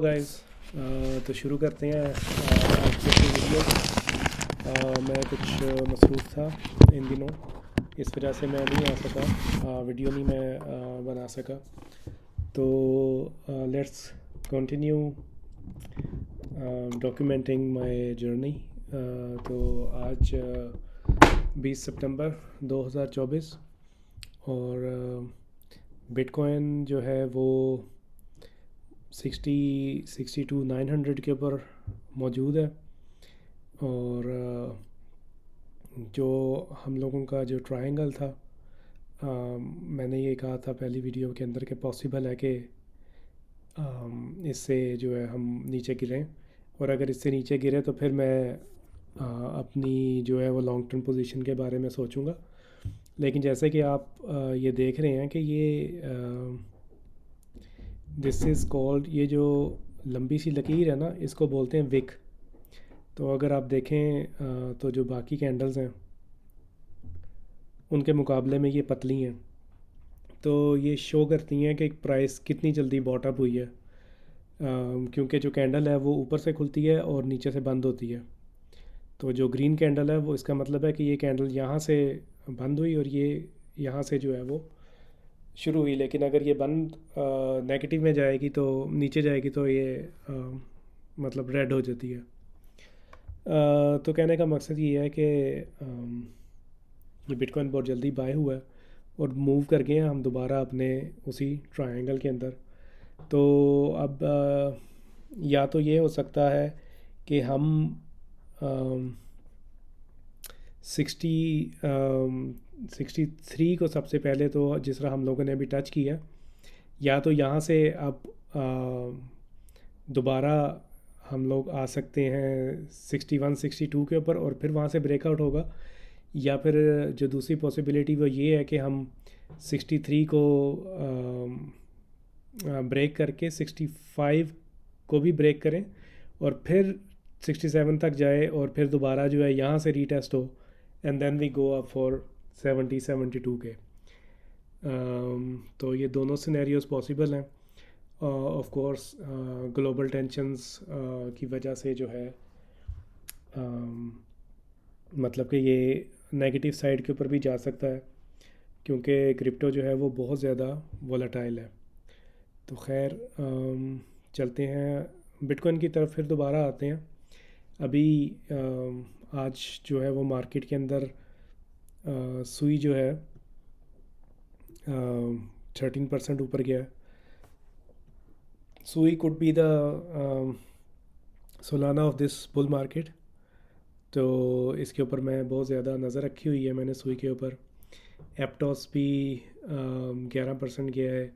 Guys. तो शुरू करते हैं आज की अपनी वीडियो। मैं कुछ मसरूफ़ था इन दिनों, इस वजह से मैं नहीं आ सका, वीडियो नहीं मैं बना सका। तो let's continue documenting my journey. तो आज 20 सितंबर 2024 और बिटकॉइन जो है वो 62,900 के ऊपर मौजूद है। और जो हम लोगों का जो ट्रायंगल था, मैंने ये कहा था पहली वीडियो के अंदर कि पॉसिबल है कि इससे जो है हम नीचे गिरें, और अगर इससे नीचे गिरे तो फिर मैं अपनी जो है वो लॉन्ग टर्म पोजीशन के बारे में सोचूंगा। लेकिन जैसे कि आप ये देख रहे हैं कि ये दिस इज़ कॉल्ड, ये जो लंबी सी लकीर है ना, इसको बोलते हैं विक। तो अगर आप देखें तो जो बाकी कैंडल्स हैं उनके मुकाबले में ये पतली हैं। तो ये शो करती हैं कि प्राइस कितनी जल्दी बॉट अप हुई है, क्योंकि जो कैंडल है वो ऊपर से खुलती है और नीचे से बंद होती है। तो जो ग्रीन कैंडल है वो, इसका मतलब है कि ये कैंडल यहाँ से बंद हुई और ये यहाँ से जो है वो शुरू हुई। लेकिन अगर ये बंद नेगेटिव में जाएगी तो नीचे जाएगी तो ये मतलब रेड हो जाती है। तो कहने का मकसद ये है कि ये बिटकॉइन बहुत जल्दी बाय हुआ है और मूव कर गए हैं हम दोबारा अपने उसी ट्रायंगल के अंदर। तो अब या तो ये हो सकता है कि हम 63 को सबसे पहले तो जिस तरह हम लोगों ने अभी टच किया, या तो यहाँ से अब दोबारा हम लोग आ सकते हैं 61-62 के ऊपर और फिर वहाँ से ब्रेकआउट होगा। या फिर जो दूसरी पॉसिबिलिटी वो ये है कि हम 63 को ब्रेक करके 65 को भी ब्रेक करें और फिर 67 तक जाए और फिर दोबारा जो है यहाँ से रीटेस्ट हो, and then we go up for 70-72 के। तो ये दोनों सिनेरियोज पॉसिबल हैं। ऑफ कोर्स ग्लोबल टेंशन्स की वजह से जो है मतलब कि ये नेगेटिव साइड के ऊपर भी जा सकता है, क्योंकि क्रिप्टो जो है वो बहुत ज़्यादा वोलेटाइल है। तो खैर चलते हैं बिटकॉइन की तरफ, फिर दोबारा आते हैं। अभी आज जो है वो मार्केट के अंदर सुई जो है 13% ऊपर गया है। सुई could be the Solana of this bull market. तो इसके ऊपर मैं बहुत ज़्यादा नज़र रखी हुई है मैंने सुई के ऊपर। एप्टॉस भी 11% गया है,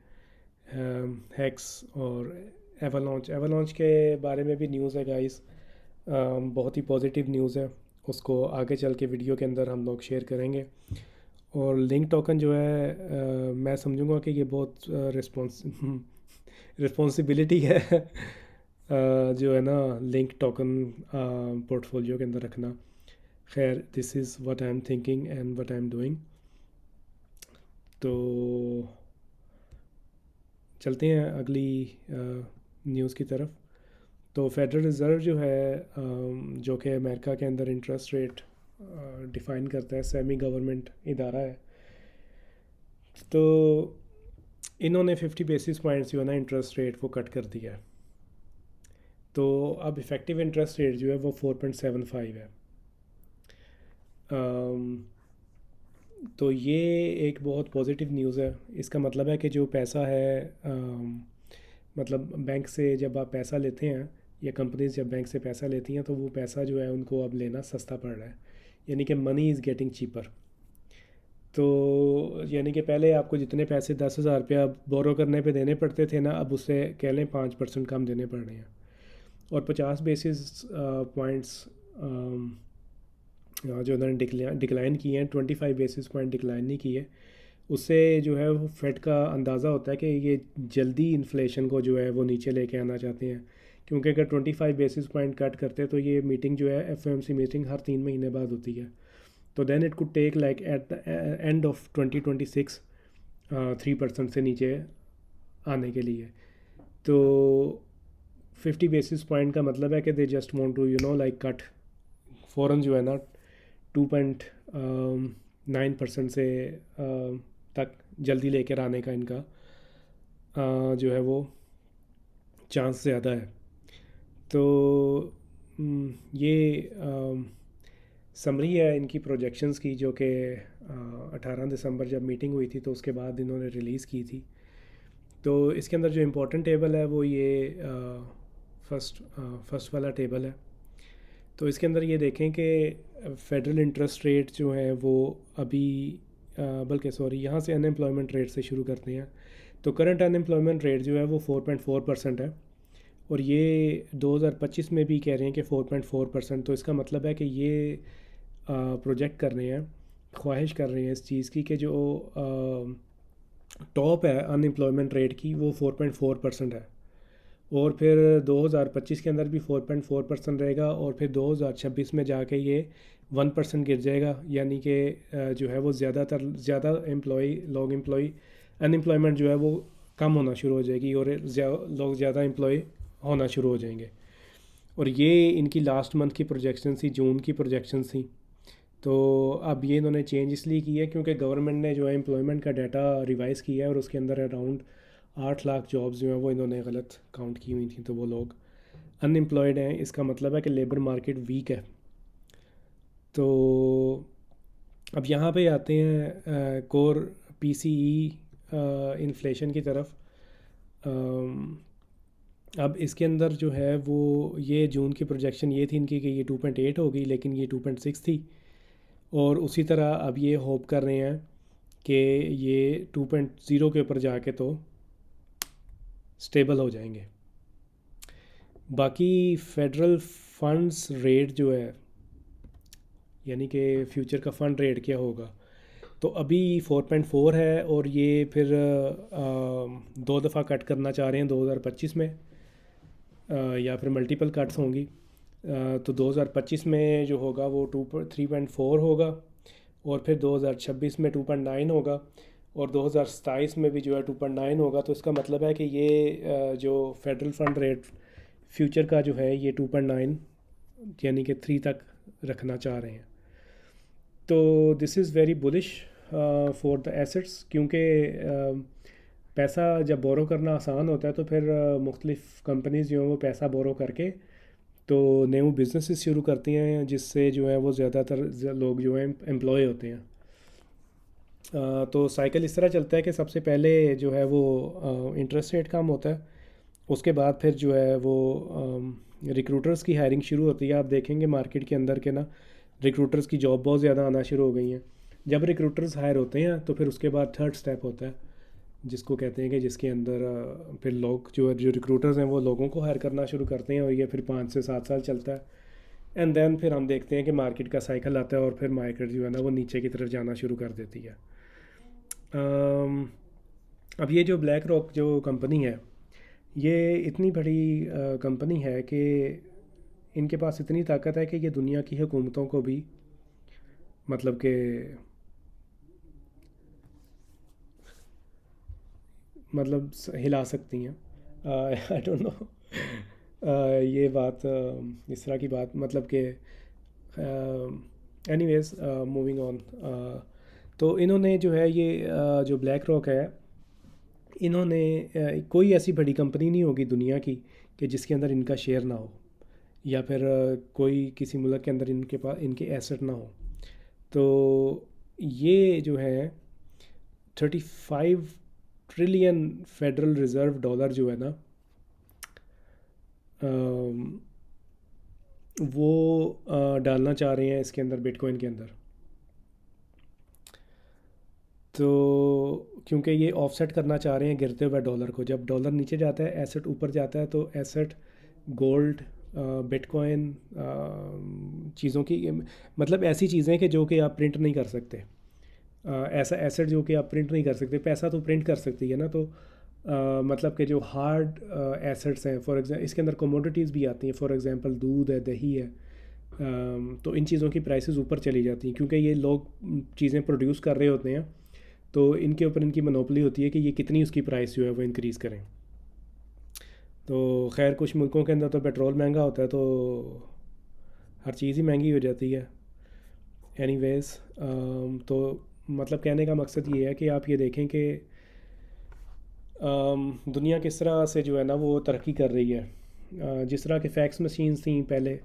हैक्स और एवलॉन्च के बारे में भी न्यूज़ है गाइस, बहुत ही पॉजिटिव न्यूज़ है। उसको आगे चल के वीडियो के अंदर हम लोग शेयर करेंगे। और लिंक टोकन जो है मैं समझूंगा कि ये बहुत रिस्पॉन्सिबिलिटी है जो है ना लिंक टोकन पोर्टफोलियो के अंदर रखना। खैर, this is what I am thinking and what I am doing. तो चलते हैं अगली न्यूज़ की तरफ। तो फेडरल रिज़र्व जो है जो कि अमेरिका के अंदर इंटरेस्ट रेट डिफ़ाइन करता है, सेमी गवर्नमेंट इदारा है। तो इन्होंने 50 बेसिस पॉइंट्स जो है ना इंटरेस्ट रेट वो कट कर दिया है। तो अब इफ़ेक्टिव इंटरेस्ट रेट जो है वो 4.75 है। तो ये एक बहुत पॉजिटिव न्यूज़ है। इसका मतलब है कि जो पैसा है मतलब बैंक से जब आप पैसा लेते हैं या कंपनीज जब बैंक से पैसा लेती हैं तो वो पैसा जो है उनको अब लेना सस्ता पड़ रहा है, यानी कि मनी इज़ गेटिंग चीपर। तो यानी कि पहले आपको जितने पैसे 10,000 रुपया बोरो करने पे देने पड़ते थे ना, अब उससे कह लें 5% कम देने पड़ रहे हैं। और 50 बेसिस पॉइंट्स जो उन्होंने डिक्लाइन किए हैं, 25 बेसिस पॉइंट डिक्लाइन नहीं किए। उससे जो है वो फेड का अंदाज़ा होता है कि ये जल्दी इन्फ्लेशन को जो है वो नीचे लेके आना चाहते हैं। क्योंकि अगर 25 बेसिस पॉइंट कट करते तो ये मीटिंग जो है एफओएमसी मीटिंग हर 3 महीने बाद होती है। तो then it could take like at the end of 2026 3% से नीचे आने के लिए। तो 50 बेसिस पॉइंट का मतलब है कि they just want to like cut फ़ौरन जो है ना 2.9% से तक जल्दी लेकर आने का इनका जो है वो चांस ज़्यादा है। तो ये समरी है इनकी प्रोजेक्शंस की, जो कि 18 दिसंबर जब मीटिंग हुई थी तो उसके बाद इन्होंने रिलीज़ की थी। तो इसके अंदर जो इम्पोर्टेंट टेबल है वो ये फर्स्ट वाला टेबल है। तो इसके अंदर ये देखें कि फेडरल इंटरेस्ट रेट जो है वो अभी बल्कि सॉरी यहाँ से अनएम्प्लॉयमेंट रेट से शुरू करते हैं। तो करंट अनएम्प्लॉयमेंट रेट जो है वो 4.4% है, और ये 2025 में भी कह रहे हैं कि 4.4%। तो इसका मतलब है कि ये प्रोजेक्ट कर रहे हैं, ख्वाहिश कर रहे हैं इस चीज़ की कि जो टॉप है अनएम्प्लॉयमेंट रेट की वो 4.4% है, और फिर 2025 के अंदर भी 4.4% रहेगा, और फिर 2026 में जाके ये 1% गिर जाएगा। यानी कि जो है वो ज़्यादा लोग अनएम्प्लॉयमेंट जो है वो कम होना शुरू हो जाएगी, और लोग ज़्यादा एम्प्लॉय होना शुरू हो जाएंगे। और ये इनकी लास्ट मंथ की प्रोजेक्शन थी, जून की प्रोजेक्शन थी। तो अब ये इन्होंने चेंज इसलिए की है क्योंकि गवर्नमेंट ने जो है एम्प्लॉयमेंट का डाटा रिवाइज़ किया है, और उसके अंदर अराउंड 8 लाख जॉब्स जो हैं वो इन्होंने गलत काउंट की हुई थी। तो वो लोग अनएम्प्लॉयड हैं, इसका मतलब है कि लेबर मार्केट वीक है। तो अब यहाँ पे आते हैं कोर पीसीई इन्फ्लेशन की तरफ। अब इसके अंदर जो है वो ये जून की प्रोजेक्शन ये थी इनकी कि ये 2.8 होगी, लेकिन ये 2.6 थी। और उसी तरह अब ये होप कर रहे हैं कि ये 2.0 के ऊपर जाके तो स्टेबल हो जाएंगे। बाकी फेडरल फंड्स रेट जो है, यानी कि फ्यूचर का फ़ंड रेट क्या होगा, तो अभी 4.4 है, और ये फिर 2 दफ़ा कट करना चाह रहे हैं 2025 में, या फिर मल्टीपल कट्स होंगी। तो 2025 में जो होगा वो 3.4 होगा, और फिर 2026 में 2.9 होगा, और 2027 में भी जो है 2.9 होगा। तो इसका मतलब है कि ये जो फेडरल फंड रेट फ्यूचर का जो है ये 2.9 यानी कि 3 तक रखना चाह रहे हैं। तो this is very bullish for the assets, क्योंकि पैसा जब बोरो करना आसान होता है तो फिर मुख्तलिफ़ कंपनीज़ जो हैं वो पैसा बोरो करके तो न्यू बिजनेसेस शुरू करती हैं, जिससे जो है वो ज़्यादातर लोग जो हैं एम्प्लॉय होते हैं। तो साइकिल इस तरह चलता है कि सबसे पहले जो है वो इंटरेस्ट रेट कम होता है, उसके बाद फिर जो है वो रिक्रूटर्स की हायरिंग शुरू होती है। आप देखेंगे मार्केट के अंदर के ना रिक्रूटर्स की जॉब बहुत ज़्यादा आना शुरू हो गई हैं। जब रिक्रूटर्स हायर होते हैं तो फिर उसके बाद थर्ड स्टेप होता है, जिसको कहते हैं कि जिसके अंदर फिर लोग जो रिक्रूटर्स हैं वो लोगों को हायर करना शुरू करते हैं, और ये फिर 5 से 7 साल चलता है। एंड देन फिर हम देखते हैं कि मार्केट का साइकिल आता है, और फिर मार्केट जो है ना वो नीचे की तरफ जाना शुरू कर देती है। अब ये जो ब्लैक रॉक जो कंपनी है, ये इतनी बड़ी कंपनी है कि इनके पास इतनी ताकत है कि ये दुनिया की हुकूमतों को भी मतलब कि हिला सकती हैं। आई डोंट नो ये बात इस तरह की बात मतलब कि एनीवेज मूविंग ऑन। तो इन्होंने जो है ये जो ब्लैक रॉक है, इन्होंने कोई ऐसी बड़ी कंपनी नहीं होगी दुनिया की कि जिसके अंदर इनका शेयर ना हो, या फिर कोई किसी मुल्क के अंदर इनके पास इनके एसेट ना हो। तो ये जो है 35 ट्रिलियन फेडरल रिज़र्व डॉलर जो है ना वो डालना चाह रहे हैं इसके अंदर, बिटकॉइन के अंदर। तो क्योंकि ये ऑफसेट करना चाह रहे हैं गिरते हुए डॉलर को, जब डॉलर नीचे जाता है एसेट ऊपर जाता है, तो एसेट गोल्ड बिटकॉइन चीज़ों की मतलब ऐसी चीज़ें कि जो कि आप प्रिंट नहीं कर सकते, ऐसा एसेट जो कि आप प्रिंट नहीं कर सकते। पैसा तो प्रिंट कर सकती है ना, तो मतलब कि जो हार्ड एसेट्स हैं, फॉर एग्जांपल इसके अंदर कमोडिटीज़ भी आती हैं, फॉर एग्जांपल दूध है, दही है। तो इन चीज़ों की प्राइसेस ऊपर चली जाती हैं क्योंकि ये लोग चीज़ें प्रोड्यूस कर रहे होते हैं, तो इनके ऊपर इनकी मोनोपोली होती है कि ये कितनी उसकी प्राइस जो है वो इंक्रीज़ करें। तो खैर कुछ मुल्कों के अंदर तो पेट्रोल महंगा होता है, तो हर चीज़ ही महंगी हो जाती है। एनीवेज़, तो मतलब कहने का मकसद ये है कि आप ये देखें कि दुनिया किस तरह से जो है ना वो तरक्की कर रही है। जिस तरह के फैक्स मशीन्स थी पहले,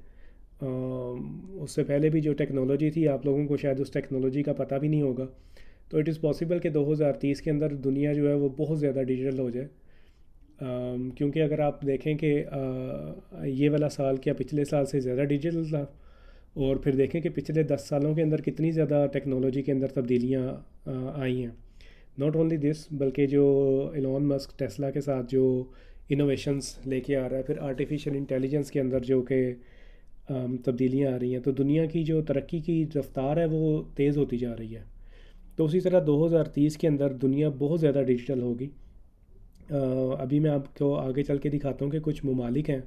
उससे पहले भी जो टेक्नोलॉजी थी, आप लोगों को शायद उस टेक्नोलॉजी का पता भी नहीं होगा। तो इट इज़ पॉसिबल कि 2030 के अंदर दुनिया जो है वो बहुत ज़्यादा डिजिटल हो जाए। क्योंकि अगर आप देखें कि ये वाला साल क्या पिछले साल से ज़्यादा डिजिटल था, और फिर देखें कि पिछले 10 सालों के अंदर कितनी ज़्यादा टेक्नोलॉजी के अंदर तब्दीलियाँ आई हैं। नॉट ओनली दिस, बल्कि जो एलोन मस्क टेस्ला के साथ जो इनोवेशंस लेके आ रहा है, फिर आर्टिफिशियल इंटेलिजेंस के अंदर जो कि तब्दीलियाँ आ रही हैं, तो दुनिया की जो तरक्की की रफ्तार है वो तेज़ होती जा रही है। तो उसी तरह 2030 के अंदर दुनिया बहुत ज़्यादा डिजिटल होगी। अभी मैं आपको आगे चल के दिखाता हूँ कि कुछ ममालिक हैं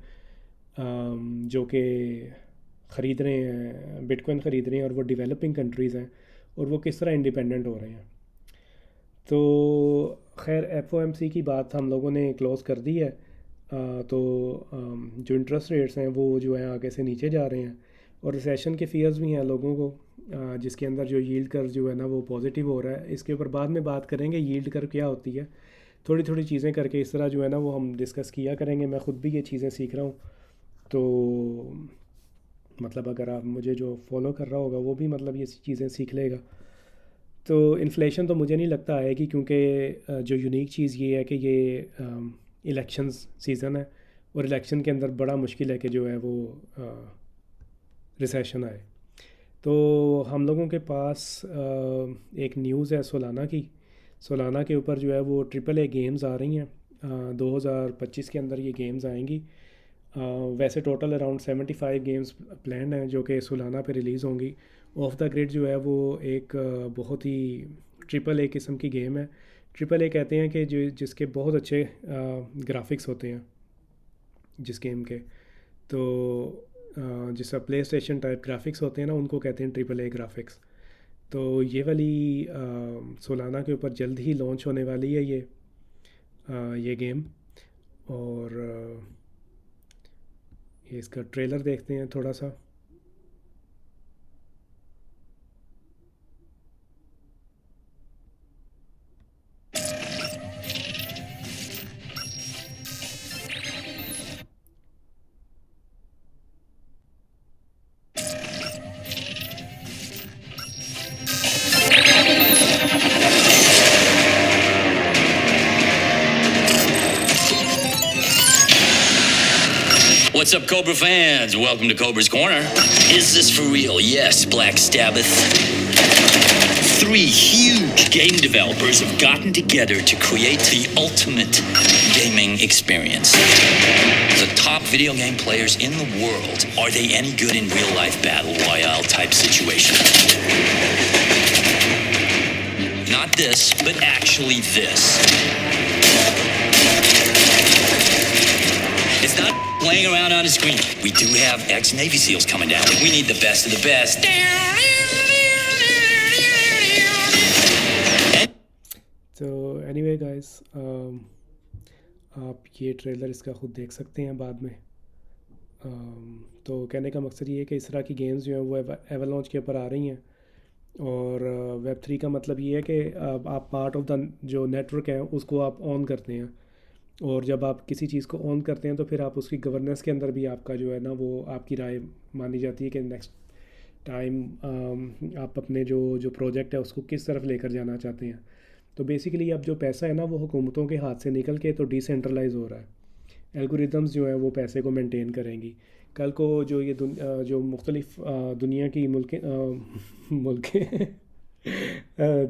जो कि ख़रीद रहे हैं, बिटकॉइन ख़रीद रहे हैं, और वो डेवलपिंग कंट्रीज़ हैं, और वो किस तरह इंडिपेंडेंट हो रहे हैं। तो खैर FOMC की बात हम लोगों ने क्लोज़ कर दी है। तो जो इंटरेस्ट रेट्स हैं वो जो है आगे से नीचे जा रहे हैं, और रिसेशन के फियर्स भी हैं लोगों को, जिसके अंदर जो यील्ड कर्व जो है ना वो पॉजिटिव हो रहा है। इसके ऊपर बाद में बात करेंगे यील्ड कर्व क्या होती है। थोड़ी थोड़ी चीज़ें करके इस तरह जो है ना वो हम डिस्कस किया करेंगे। मैं ख़ुद भी ये चीज़ें सीख रहा हूँ, तो मतलब अगर आप मुझे जो फॉलो कर रहा होगा वो भी मतलब ये चीज़ें सीख लेगा। तो इन्फ्लेशन तो मुझे नहीं लगता आएगी, क्योंकि जो यूनिक चीज़ ये है कि ये इलेक्शंस सीज़न है, और इलेक्शन के अंदर बड़ा मुश्किल है कि जो है वो रिसेशन आए। तो हम लोगों के पास एक न्यूज़ है सोलाना के ऊपर जो है वो AAA गेम्स आ रही हैं। 2025 के अंदर ये गेम्स आएंगी। वैसे टोटल अराउंड 75 गेम्स प्लान हैं जो कि सोलाना पे रिलीज़ होंगी। ऑफ द ग्रिड जो है वो एक बहुत ही AAA किस्म की गेम है। AAA कहते हैं कि जो जिसके बहुत अच्छे ग्राफिक्स होते हैं जिस गेम के, तो जिसका प्ले स्टेशन टाइप ग्राफिक्स होते हैं ना, उनको कहते हैं AAA ग्राफिक्स। तो ये वाली सोलाना के ऊपर जल्द ही लॉन्च होने वाली है ये गेम। और ये इसका ट्रेलर देखते हैं थोड़ा सा। What's up, Cobra fans? Welcome to Cobra's Corner. Is this for real? Yes, Black Sabbath. 3 huge game developers have gotten together to create the ultimate gaming experience. The top video game players in the world. Are they any good in real-life battle royale type situations? Not this, but actually this. It's not playing around on a screen. We do have ex-Navy SEALs coming down. We need the best of the best. तो anyway guys, आप ये trailer इसका ख़ुद देख सकते हैं बाद में। तो कहने का मकसद ये है कि इस तरह की गेम्स जो हैं वो एवलॉन्च के ऊपर आ रही हैं। और Web3 का मतलब ये है कि आप पार्ट ऑफ द जो नेटवर्क है उसको आप ऑन करते हैं, और जब आप किसी चीज़ को ऑन करते हैं तो फिर आप उसकी गवर्नेंस के अंदर भी आपका जो है ना वो आपकी राय मानी जाती है कि नेक्स्ट टाइम आप अपने जो प्रोजेक्ट है उसको किस तरफ लेकर जाना चाहते हैं। तो बेसिकली अब जो पैसा है ना वो हुकूमतों के हाथ से निकल के तो डिसेंट्रलाइज हो रहा है। एल्गोरिदम्स जो है वो पैसे को मेंटेन करेंगी। कल को जो ये जो मुख्तलिफ दुनिया की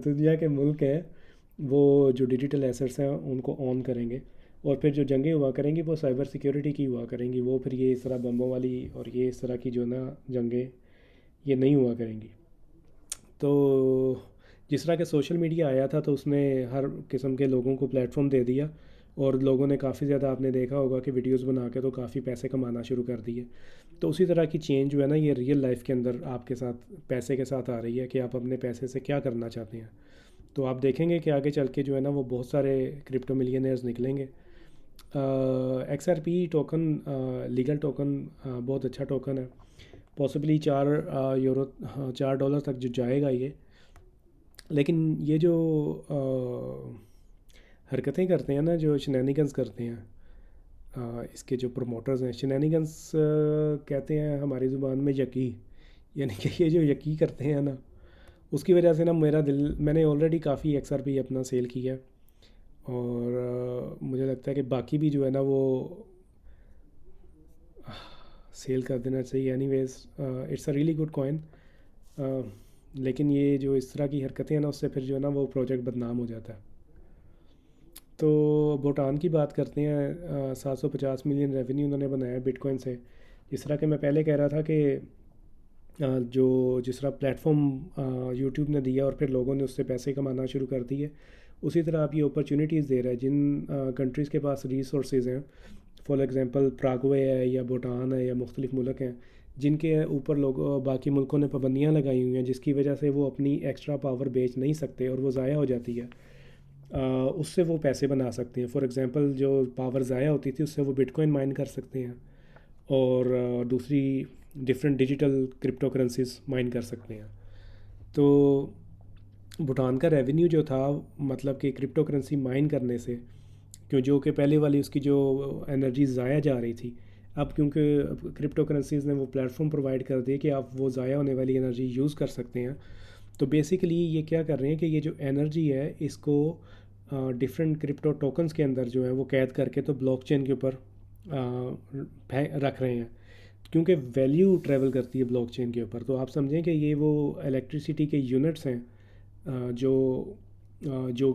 दुनिया के मुल्क हैं, वो जो डिजिटल एसेट्स हैं उनको ऑन करेंगे, और फिर जो जंगें हुआ करेंगी वो साइबर सिक्योरिटी की हुआ करेंगी। वो फिर ये इस तरह बम्बों वाली और ये इस तरह की जो ना जंगें ये नहीं हुआ करेंगी। तो जिस तरह के सोशल मीडिया आया था तो उसने हर किस्म के लोगों को प्लेटफॉर्म दे दिया, और लोगों ने काफ़ी ज़्यादा, आपने देखा होगा कि वीडियोस बना के तो काफ़ी पैसे कमाना शुरू कर दिए। तो उसी तरह की चेंज जो है ना ये रियल लाइफ के अंदर आपके साथ पैसे के साथ आ रही है कि आप अपने पैसे से क्या करना चाहते हैं। तो आप देखेंगे कि आगे चल के जो है ना वो बहुत सारे क्रिप्टो मिलियनर्स निकलेंगे, XRP टोकन लीगल टोकन बहुत अच्छा टोकन है। पॉसिबली 4 यूरो, हाँ, $4 तक जो जाएगा ये। लेकिन ये जो हरकतें करते हैं ना, जो शेनैनिगन्स करते हैं, इसके जो प्रमोटर्स हैं, शेनैनिगन्स कहते हैं हमारी ज़ुबान में यकी, यानी कि ये जो यकी करते हैं ना, उसकी वजह से ना मेरा दिल, मैंने ऑलरेडी काफ़ी XRP अपना सेल किया है। और मुझे लगता है कि बाकी भी जो है ना वो सेल कर देना चाहिए। Anyways, it's a really good coin. लेकिन ये जो इस तरह की हरकतें हैं ना, उससे फिर जो है ना वो प्रोजेक्ट बदनाम हो जाता है। तो भूटान की बात करते हैं। 750 मिलियन रेवेन्यू उन्होंने बनाया है बिटकॉइन से। जिस तरह के मैं पहले कह रहा था कि जो जिस तरह प्लेटफॉर्म यूट्यूब ने दिया और फिर लोगों ने उससे पैसे कमाना शुरू कर दिए, उसी तरह आप ये अपॉर्चुनिटीज़ दे रहा है जिन कंट्रीज़ के पास रिसोर्सेज हैं। फॉर एग्ज़ाम्पल प्रागवे है या भूटान है या मुख्तलिफ मुल्क हैं जिनके ऊपर लोग बाकी मुल्कों ने पाबंदियाँ लगाई हुई हैं, जिसकी वजह से वो अपनी एक्स्ट्रा पावर बेच नहीं सकते और वो ज़ाया हो जाती है। उससे वो पैसे बना सकते हैं। फॉर एग्ज़ाम्पल जो पावर ज़ाया होती थी उससे वो बिटकॉइन माइन कर सकते हैं और दूसरी different digital crypto currencies mine कर सकते हैं। तो भूटान का रेवेन्यू जो था, मतलब कि क्रिप्टो करेंसी माइन करने से, क्यों जो कि पहले वाली उसकी जो एनर्जी ज़ाया जा रही थी, अब क्योंकि क्रिप्टो करेंसीज़ ने वो प्लेटफॉर्म प्रोवाइड कर दिए कि आप वो ज़ाया होने वाली एनर्जी यूज़ कर सकते हैं। तो बेसिकली ये क्या कर रहे हैं कि ये जो एनर्जी है इसको डिफरेंट क्रिप्टो टोकन्स के अंदर जो है वो कैद करके तो ब्लॉकचेन के ऊपर रख रहे हैं, क्योंकि वैल्यू ट्रैवल करती है ब्लॉकचेन के ऊपर। तो आप समझें कि ये वो इलेक्ट्रिसिटी के यूनिट्स हैं जो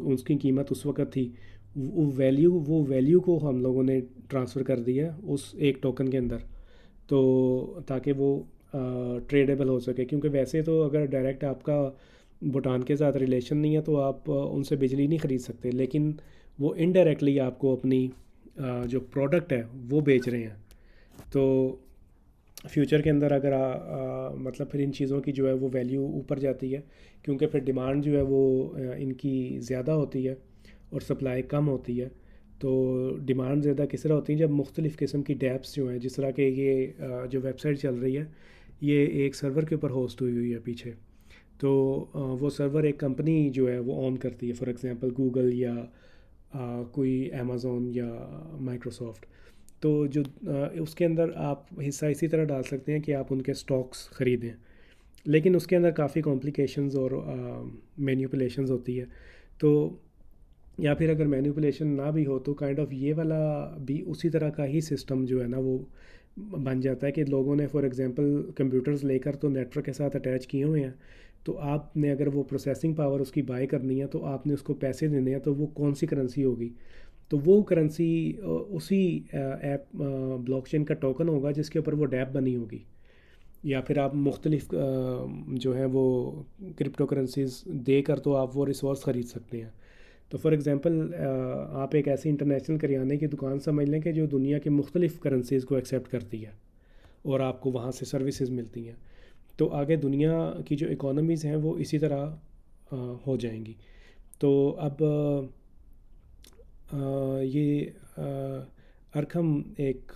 उसकी कीमत उस वक़्त थी, वो वैल्यू को हम लोगों ने ट्रांसफ़र कर दिया उस एक टोकन के अंदर, तो ताकि वो ट्रेडेबल हो सके। क्योंकि वैसे तो अगर डायरेक्ट आपका भूटान के साथ रिलेशन नहीं है तो आप उनसे बिजली नहीं ख़रीद सकते, लेकिन वो इनडायरेक्टली आपको अपनी जो प्रोडक्ट है वो बेच रहे हैं। तो फ्यूचर के अंदर अगर मतलब फिर इन चीज़ों की जो है वो वैल्यू ऊपर जाती है, क्योंकि फिर डिमांड जो है वो इनकी ज़्यादा होती है और सप्लाई कम होती है। तो डिमांड ज़्यादा किस तरह होती है, जब मुख्तलिफ़ किस्म की डैप्स जो हैं, जिस तरह के ये जो वेबसाइट चल रही है ये एक सर्वर के ऊपर होस्ट हुई हुई है पीछे। तो वो सर्वर एक कंपनी जो है वो ऑन करती है, फॉर एग्ज़ाम्पल गूगल या कोई अमेज़ोन या माइक्रोसॉफ्ट। तो जो उसके अंदर आप हिस्सा इसी तरह डाल सकते हैं कि आप उनके स्टॉक्स ख़रीदें, लेकिन उसके अंदर काफ़ी कॉम्प्लिकेशंस और मैनिपुलेशंस होती है। तो या फिर अगर मैनिपुलेशन ना भी हो तो काइंड ऑफ ये वाला भी उसी तरह का ही सिस्टम जो है ना वो बन जाता है कि लोगों ने फॉर एग्जांपल कंप्यूटर्स लेकर तो नेटवर्क के साथ अटैच किए हुए हैं, तो आपने अगर वो प्रोसेसिंग पावर उसकी बाय करनी है तो आपने उसको पैसे देने हैं, तो वो कौन सी करेंसी होगी, तो वो करेंसी उसी ऐप ब्लॉकचेन का टोकन होगा जिसके ऊपर वो डैप बनी होगी। या फिर आप मुख्तलिफ जो है वो क्रिप्टो करेंसीज देकर तो आप वो रिसोर्स ख़रीद सकते हैं। तो फॉर एग्ज़ाम्पल आप एक ऐसी इंटरनेशनल करियाने की दुकान समझ लें कि जो दुनिया की मुख्तलिफ़ करेंसीज़ को एक्सेप्ट करती है और आपको वहाँ से सर्विसेज मिलती हैं। तो आगे दुनिया की जो इकोनॉमीज़ हैं वो इसी तरह हो जाएंगी। तो अब ये अरखम एक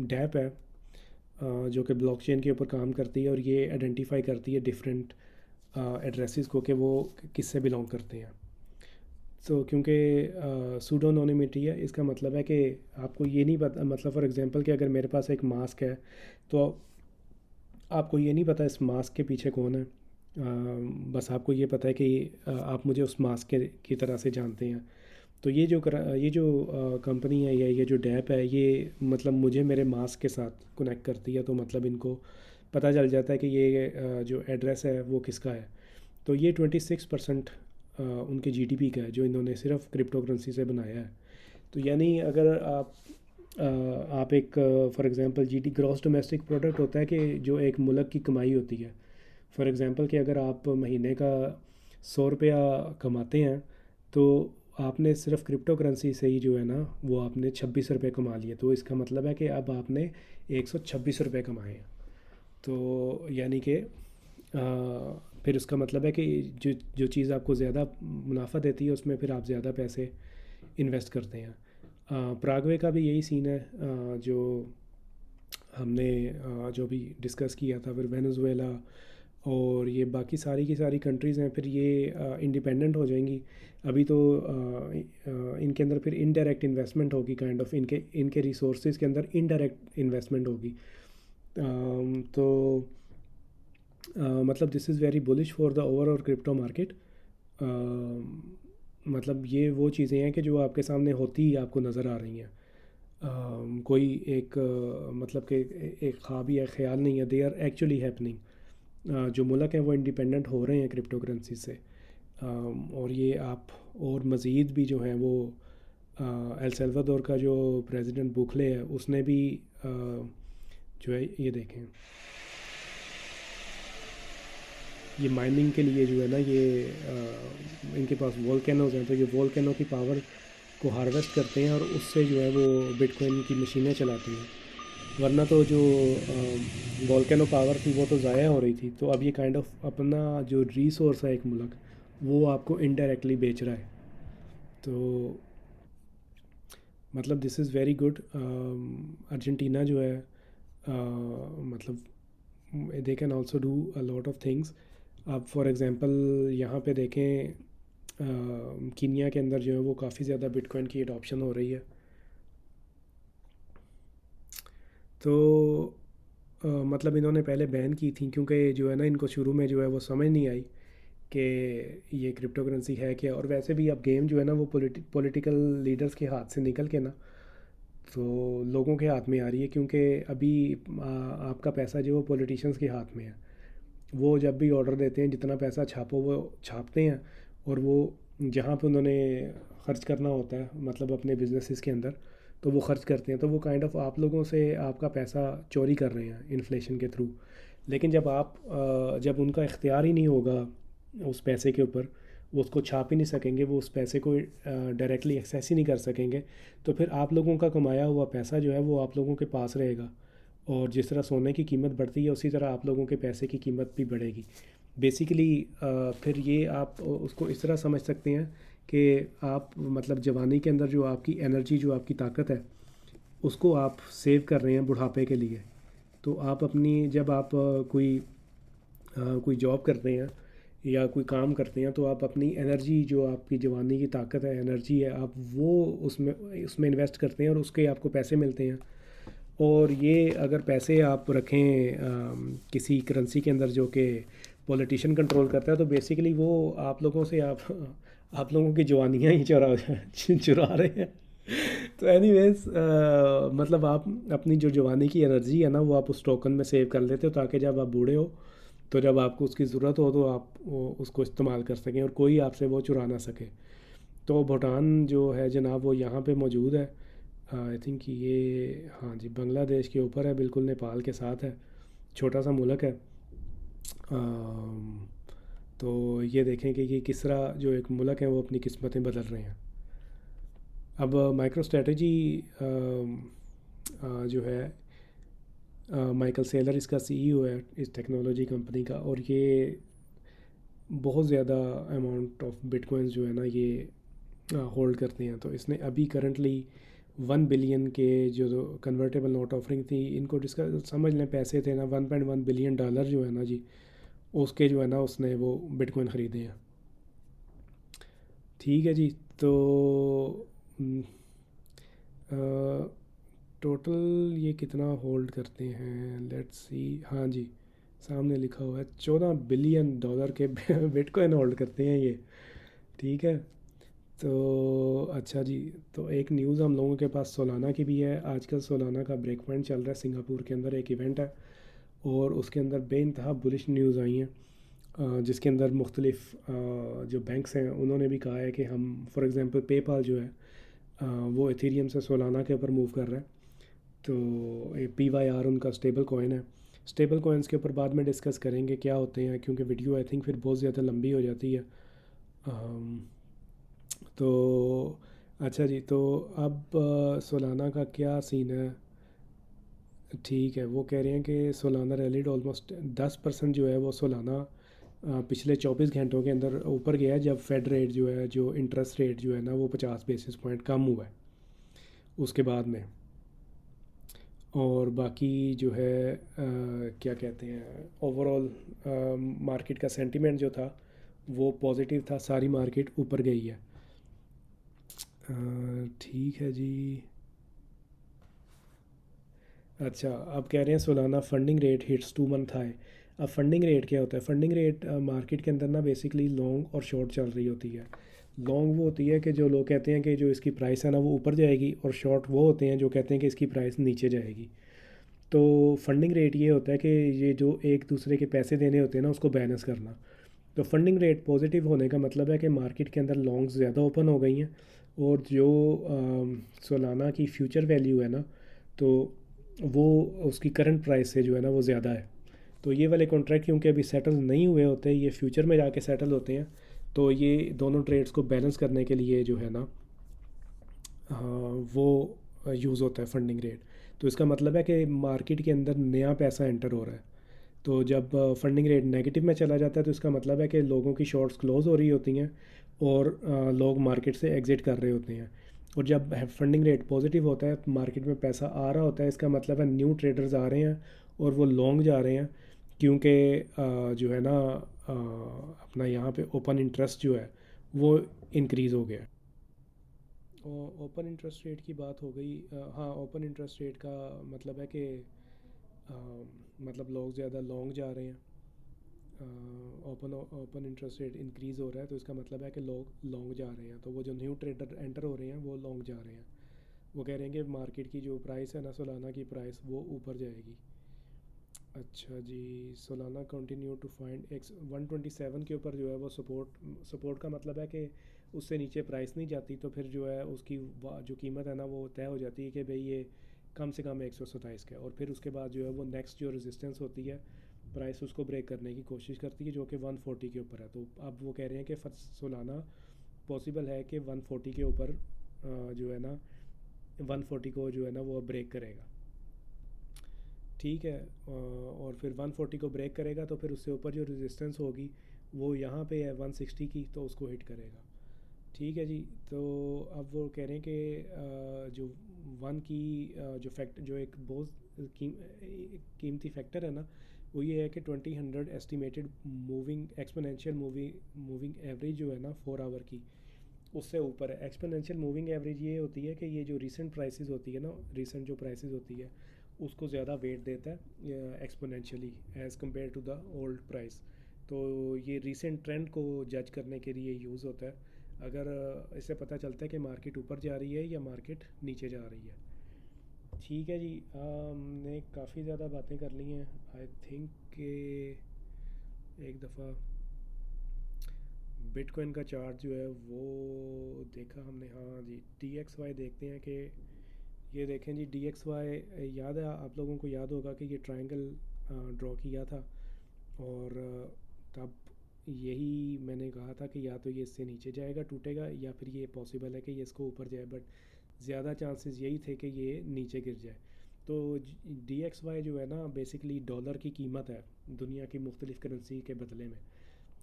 डैप है जो कि ब्लॉकचेन के ऊपर काम करती है और ये आइडेंटिफाई करती है डिफरेंट एड्रेसेस को कि वो किससे बिलोंग करते हैं। सो क्योंकि सूडोनोनिमिटी है, इसका मतलब है कि आपको ये नहीं पता, मतलब फॉर एग्जांपल कि अगर मेरे पास एक मास्क है तो आपको ये नहीं पता इस मास्क के पीछे कौन है। बस आपको ये पता है कि आप मुझे उस मास्क के की तरह से जानते हैं। तो ये जो कंपनी है या ये जो डैप है ये मतलब मुझे मेरे मास्क के साथ कनेक्ट करती है, तो मतलब इनको पता चल जाता है कि ये जो एड्रेस है वो किसका है। तो ये 26% उनके जीडीपी का है जो इन्होंने सिर्फ क्रिप्टो करेंसी से बनाया है। तो यानी अगर आप एक for example GD gross domestic product होता है कि जो एक मुल्क की कमाई होती है। फॉर एग्जांपल कि अगर आप महीने का 100 रुपया कमाते हैं तो आपने सिर्फ क्रिप्टो करेंसी से ही जो है ना वो आपने 26 रुपये कमा लिए, तो इसका मतलब है कि अब आपने 126 रुपये कमाए हैं। तो यानी कि फिर उसका मतलब है कि जो जो चीज़ आपको ज़्यादा मुनाफा देती है उसमें फिर आप ज़्यादा पैसे इन्वेस्ट करते हैं। प्रागवे का भी यही सीन है, जो हमने जो भी डिस्कस किया था। फिर वेनेजुएला और ये बाकी सारी की सारी कंट्रीज़ हैं, फिर ये इंडिपेंडेंट हो जाएंगी। अभी तो इनके अंदर फिर इनडायरेक्ट इन्वेस्टमेंट होगी, काइंड ऑफ इनके इनके रिसोर्सेज के अंदर इनडायरेक्ट इन्वेस्टमेंट होगी। तो मतलब this is very bullish for the overall crypto market. मतलब ये वो चीज़ें हैं कि जो आपके सामने होती ही आपको नज़र आ रही हैं। कोई एक मतलब कि एक ख्वाब या ख्याल नहीं है, दे आर एक्चुअली हैपनिंग। जो मुल्क हैं वो इंडिपेंडेंट हो रहे हैं क्रिप्टो करेंसी से। और ये आप और मज़ीद भी जो हैं वो एल सल्वाडोर का जो प्रेसिडेंट बुखले है उसने भी जो है ये देखें, ये माइनिंग के लिए जो है ना ये इनके पास वोल्केनोज हैं, तो ये वोल्केनो की पावर को हार्वेस्ट करते हैं और उससे जो है वो बिटकॉइन की मशीनें चलाती हैं। वरना तो जो वोल्केनो पावर थी वो तो ज़ाया हो रही थी। तो अब ये काइंड ऑफ अपना जो रिसोर्स है एक मुल्क, वो आपको इनडायरेक्टली बेच रहा है। तो मतलब this is very good. Argentina जो है मतलब they can also do a lot of things. आप फॉर एग्ज़ाम्पल यहाँ पे देखें, कीनिया के अंदर जो है वो काफ़ी ज़्यादा बिटकॉइन की एडॉप्शन हो रही है। तो मतलब इन्होंने पहले बैन की थी क्योंकि जो है ना इनको शुरू में जो है वो समझ नहीं आई कि ये क्रिप्टो करेंसी है क्या। और वैसे भी अब गेम जो है ना वो पॉलिटिकल लीडर्स के हाथ से निकल के ना तो लोगों के हाथ में आ रही है, क्योंकि अभी आपका पैसा जो है वो पॉलिटिशियंस के हाथ में है। वो जब भी ऑर्डर देते हैं जितना पैसा छापो वो छापते हैं, और वो जहाँ पे उन्होंने ख़र्च करना होता है मतलब अपने बिजनेसेस के अंदर तो वो ख़र्च करते हैं। तो वो काइंड ऑफ आप लोगों से आपका पैसा चोरी कर रहे हैं इन्फ्लेशन के थ्रू। लेकिन जब आप जब उनका इख्तियार ही नहीं होगा उस पैसे के ऊपर, वो उसको छाप ही नहीं सकेंगे, वो उस पैसे को डायरेक्टली एक्सेस ही नहीं कर सकेंगे, तो फिर आप लोगों का कमाया हुआ पैसा जो है वो आप लोगों के पास रहेगा। और जिस तरह सोने की कीमत बढ़ती है उसी तरह आप लोगों के पैसे की कीमत भी बढ़ेगी। बेसिकली फिर ये आप उसको इस तरह समझ सकते हैं कि आप मतलब जवानी के अंदर जो आपकी एनर्जी, जो आपकी ताकत है, उसको आप सेव कर रहे हैं बुढ़ापे के लिए। तो आप अपनी जब आप कोई जॉब करते हैं या कोई काम करते हैं तो आप अपनी एनर्जी, जो आपकी जवानी की ताकत है, एनर्जी है, आप वो उसमें उसमें इन्वेस्ट करते हैं और उसके आपको पैसे मिलते हैं। और ये अगर पैसे आप रखें किसी करेंसी के अंदर जो कि पॉलिटिशियन कंट्रोल करता है, तो बेसिकली वो आप लोगों से आप लोगों की जवानियाँ ही चुरा रहे हैं। तो एनीवेज मतलब आप अपनी जो जवानी की एनर्जी है ना वो आप उस टोकन में सेव कर लेते हो, ताकि जब आप बूढ़े हो तो जब आपको उसकी ज़रूरत हो तो आप उसको इस्तेमाल कर सकें और कोई आपसे वो चुरा ना सके। तो भूटान जो है जनाब वो यहाँ पे मौजूद है। आई थिंक ये, हाँ जी, बांग्लादेश के ऊपर है, बिल्कुल नेपाल के साथ है, छोटा सा मुल्क है। तो ये देखें कि किस तरह जो एक मुल्क है वो अपनी किस्मतें बदल रहे हैं। अब माइक्रो स्ट्रेटजी जो है माइकल सेलर इसका सीईओ है इस टेक्नोलॉजी कंपनी का, और ये बहुत ज़्यादा अमाउंट ऑफ बिटकॉइंस जो है ना ये होल्ड करते हैं। तो इसने अभी करंटली 1 बिलियन के जो कन्वर्टेबल नोट ऑफरिंग थी, इनको डिस्कस समझ लें पैसे थे ना, $1.1 बिलियन जो है ना जी, उसके जो है ना उसने वो बिटकॉइन ख़रीदे हैं। ठीक है जी। तो टोटल ये कितना होल्ड करते हैं, लेट्स सी। हाँ जी, सामने लिखा हुआ है $14 बिलियन के बिटकॉइन होल्ड करते हैं ये। ठीक है। तो अच्छा जी, तो एक न्यूज़ हम लोगों के पास सोलाना की भी है। आजकल सोलाना का ब्रेक पॉइंट चल रहा है, सिंगापुर के अंदर एक इवेंट है और उसके अंदर बेइंतहा बुलिश न्यूज़ आई हैं, जिसके अंदर मुख्तलिफ जो बैंक्स हैं उन्होंने भी कहा है कि हम फॉर एग्ज़ाम्पल पेपाल जो है वो इथेरियम से सोलाना के ऊपर मूव कर रहा है। तो PYR उनका स्टेबल कॉइन है। स्टेबल कॉइन्स के ऊपर बाद में डिस्कस करेंगे क्या होते हैं, क्योंकि वीडियो आई थिंक फिर बहुत ज़्यादा लंबी हो जाती है। तो अच्छा जी, तो अब सोलाना का क्या सीन है। ठीक है, वो कह रहे हैं कि सोलाना रैलीड ऑलमोस्ट 10% जो है वो सोलाना पिछले 24 घंटों के अंदर ऊपर गया है, जब फेड रेट जो है, जो इंटरेस्ट रेट जो है ना वो 50 बेसिस पॉइंट कम हुआ है। उसके बाद में। और बाकी जो है क्या कहते हैं, ओवरऑल मार्केट का सेंटीमेंट जो था वो पॉजिटिव था, सारी मार्केट ऊपर गई है। ठीक है जी। अच्छा, अब कह रहे हैं Solana funding rate hits 2 month high. अब फंडिंग रेट क्या होता है? फंडिंग रेट मार्केट के अंदर ना बेसिकली लॉन्ग और शॉर्ट चल रही होती है। लॉन्ग वो होती है कि जो लोग कहते हैं कि जो इसकी प्राइस है ना वो ऊपर जाएगी, और शॉर्ट वो होते हैं जो कहते हैं कि इसकी प्राइस नीचे जाएगी। तो फंडिंग रेट ये होता है कि ये जो एक दूसरे के पैसे देने होते हैं ना उसको बैलेंस करना। तो फंडिंग रेट पॉजिटिव होने का मतलब है कि मार्केट के अंदर लॉन्ग्स ज़्यादा ओपन हो गई हैं, और जो सोलाना की फ्यूचर वैल्यू है ना, तो वो उसकी करंट प्राइस से जो है ना वो ज़्यादा है। तो ये वाले कॉन्ट्रैक्ट क्योंकि अभी सेटल नहीं हुए होते, ये फ्यूचर में जाके सेटल होते हैं, तो ये दोनों ट्रेड्स को बैलेंस करने के लिए जो है ना वो यूज़ होता है फंडिंग रेट। तो इसका मतलब है कि मार्केट के अंदर नया पैसा एंटर हो रहा है। तो जब फंडिंग रेट नेगेटिव में चला जाता है तो इसका मतलब है कि लोगों की शॉर्ट्स क्लोज हो रही होती हैं, और लोग मार्केट से एग्ज़िट कर रहे होते हैं। और जब फंडिंग रेट पॉजिटिव होता है, मार्केट में पैसा आ रहा होता है, इसका मतलब है न्यू ट्रेडर्स आ रहे हैं और वो लॉन्ग जा रहे हैं, क्योंकि जो है ना अपना यहाँ पे ओपन इंटरेस्ट जो है वो इंक्रीज़ हो गया। और ओपन इंटरेस्ट रेट की बात हो गई। हाँ, ओपन इंटरेस्ट रेट का मतलब है कि अ, मतलब लोग ज़्यादा लॉन्ग जा रहे हैं। Open open interest rate increase हो रहा है, तो इसका मतलब है कि लोग लॉन्ग जा रहे हैं, तो वो जो न्यू ट्रेडर एंटर हो रहे हैं वो लॉन्ग जा रहे हैं। वो कह रहे हैं कि मार्केट की जो प्राइस है ना सोलाना की प्राइस वो ऊपर जाएगी। अच्छा जी। Solana continue to find X 127 के ऊपर जो है वो सपोर्ट। सपोर्ट का मतलब है कि उससे नीचे प्राइस नहीं जाती, तो फिर जो है उसकी जो कीमत है ना वो तय हो जाती है कि भाई ये कम से कम 127 का है। और फिर उसके बाद जो है वो नेक्स्ट जो रेजिस्टेंस होती है, प्राइस उसको ब्रेक करने की कोशिश करती है, जो कि 140 के ऊपर है। तो अब वो कह रहे हैं कि सोलाना पॉसिबल है कि 140 के ऊपर जो है ना 140 को जो है ना वो ब्रेक करेगा। ठीक है। और फिर 140 को ब्रेक करेगा तो फिर उससे ऊपर जो रेजिस्टेंस होगी वो यहाँ पे है 160 की, तो उसको हिट करेगा। ठीक है जी। तो अब वो कह रहे हैं कि जो वन की जो जो एक बहुत कीमती फैक्टर है ना, वो ये है कि 20 100 estimated moving exponential moving average जो है ना 4 आवर की, उससे ऊपर है। एक्सपोनेंशियल मूविंग एवरेज ये होती है कि ये जो रीसेंट प्राइसेस होती है ना, रीसेंट जो प्राइसेस होती है उसको ज़्यादा वेट देता है exponentially as compared to the old price. तो ये रीसेंट ट्रेंड को जज करने के लिए यूज़ होता है। अगर इससे पता चलता है कि मार्केट ऊपर जा रही है या मार्केट नीचे जा रही है। ठीक है जी। हमने काफ़ी ज़्यादा बातें कर ली हैं। आई थिंक कि एक दफ़ा बिटकॉइन का चार्ट जो है वो देखा हमने। हाँ जी, DXY देखते हैं कि ये देखें जी। DXY याद है आप लोगों को? याद होगा कि ये ट्रायंगल ड्रॉ किया था, और तब यही मैंने कहा था कि या तो ये इससे नीचे जाएगा, टूटेगा, या फिर ये पॉसिबल है कि ये इसको ऊपर जाए, बट ज़्यादा चांसेस यही थे कि ये नीचे गिर जाए। तो DXY जो है ना बेसिकली डॉलर की कीमत है दुनिया की मुख्तलिफ़ करेंसी के बदले में।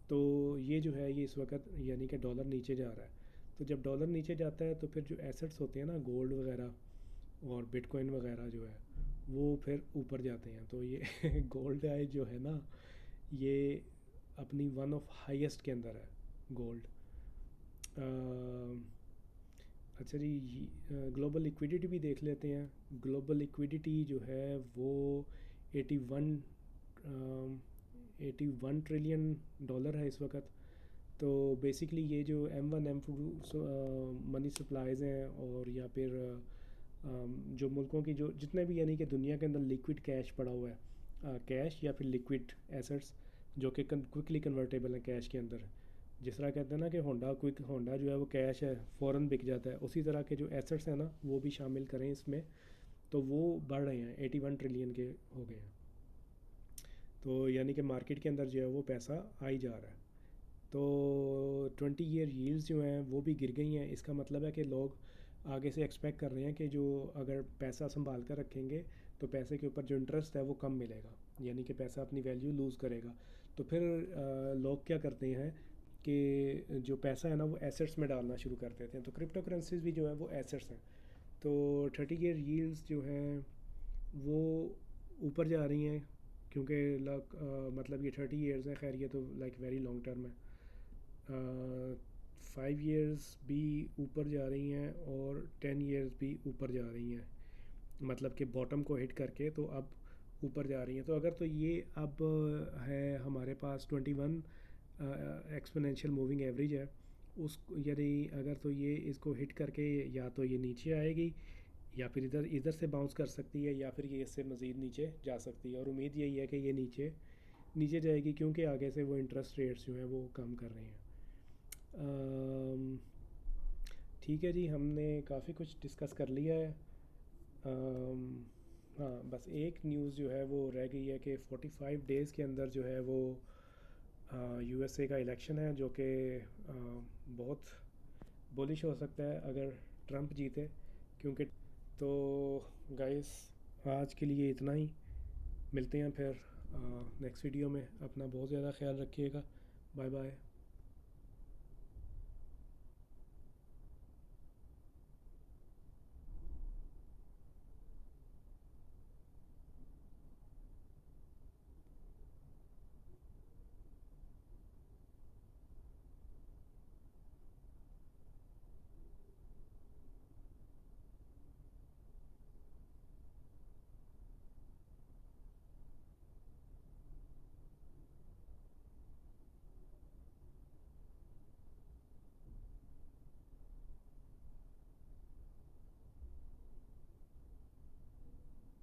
तो ये जो है ये इस वक्त यानी कि डॉलर नीचे जा रहा है। तो जब डॉलर नीचे जाता है तो फिर जो एसेट्स होते हैं ना, गोल्ड वगैरह और बिटकॉइन वगैरह जो है वो फिर ऊपर जाते हैं। तो ये गोल्ड है जो है ना, ये अपनी वन ऑफ हाईएस्ट के अंदर है गोल्ड। अच्छा जी। ग्लोबल लिक्विडिटी भी देख लेते हैं। ग्लोबल लिक्विडिटी जो है वो 81 $81 ट्रिलियन है इस वक्त। तो बेसिकली ये जो M1 M2 मनी सप्लाईज़ हैं, और या फिर जो मुल्कों की जो जितने भी यानी कि दुनिया के अंदर लिक्विड कैश पड़ा हुआ है, कैश या फिर लिक्विड एसेट्स जो कि क्विकली कन्वर्टेबल है कैश के अंदर। जिस तरह कहते हैं ना कि होंडा जो है वो कैश है, फ़ौरन बिक जाता है, उसी तरह के जो एसेट्स हैं ना वो भी शामिल करें इसमें, तो वो बढ़ रहे हैं, 81 ट्रिलियन के हो गए हैं। तो यानी कि मार्केट के अंदर जो है वो पैसा आ ही जा रहा है। तो 20 ईयर यील्ड्स जो हैं वो भी गिर गई हैं। इसका मतलब है कि लोग आगे से एक्सपेक्ट कर रहे हैं कि जो अगर पैसा संभाल कर रखेंगे तो पैसे के ऊपर जो इंटरेस्ट है वो कम मिलेगा, यानी कि पैसा अपनी वैल्यू लूज़ करेगा। तो फिर लोग क्या करते हैं कि जो पैसा है ना वो एसेट्स में डालना शुरू कर देते हैं। तो क्रिप्टो करेंसीज भी जो है वो एसेट्स हैं। तो 30 ईयर यील्ड्स जो हैं वो ऊपर जा रही हैं, क्योंकि मतलब ये 30 ईयर्स हैं, खैर ये तो लाइक वेरी लॉन्ग टर्म है। 5 ईयर्स भी ऊपर जा रही हैं और 10 ईयर्स भी ऊपर जा रही हैं, मतलब कि बॉटम को हिट करके तो अब ऊपर जा रही हैं। तो अगर तो ये अब है हमारे पास 21 एक्सपोनेंशियल मूविंग एवरेज है, उस यदि अगर तो ये इसको हिट करके या तो ये नीचे आएगी या फिर इधर इधर से बाउंस कर सकती है, या फिर ये इससे मज़ीद नीचे जा सकती है। और उम्मीद यही है कि ये नीचे नीचे जाएगी, क्योंकि आगे से वो इंटरेस्ट रेट्स जो हैं वो कम कर रही हैं। ठीक है जी, हमने काफ़ी कुछ डिस्कस कर लिया है। हाँ, बस एक न्यूज़ जो है वो रह गई है कि 45 डेज़ के अंदर जो है वो यूएसए का इलेक्शन है, जो कि बहुत बुलिश हो सकता है अगर ट्रंप जीते, क्योंकि तो गाइस आज के लिए इतना ही। मिलते हैं फिर नेक्स्ट वीडियो में। अपना बहुत ज़्यादा ख्याल रखिएगा। Bye bye.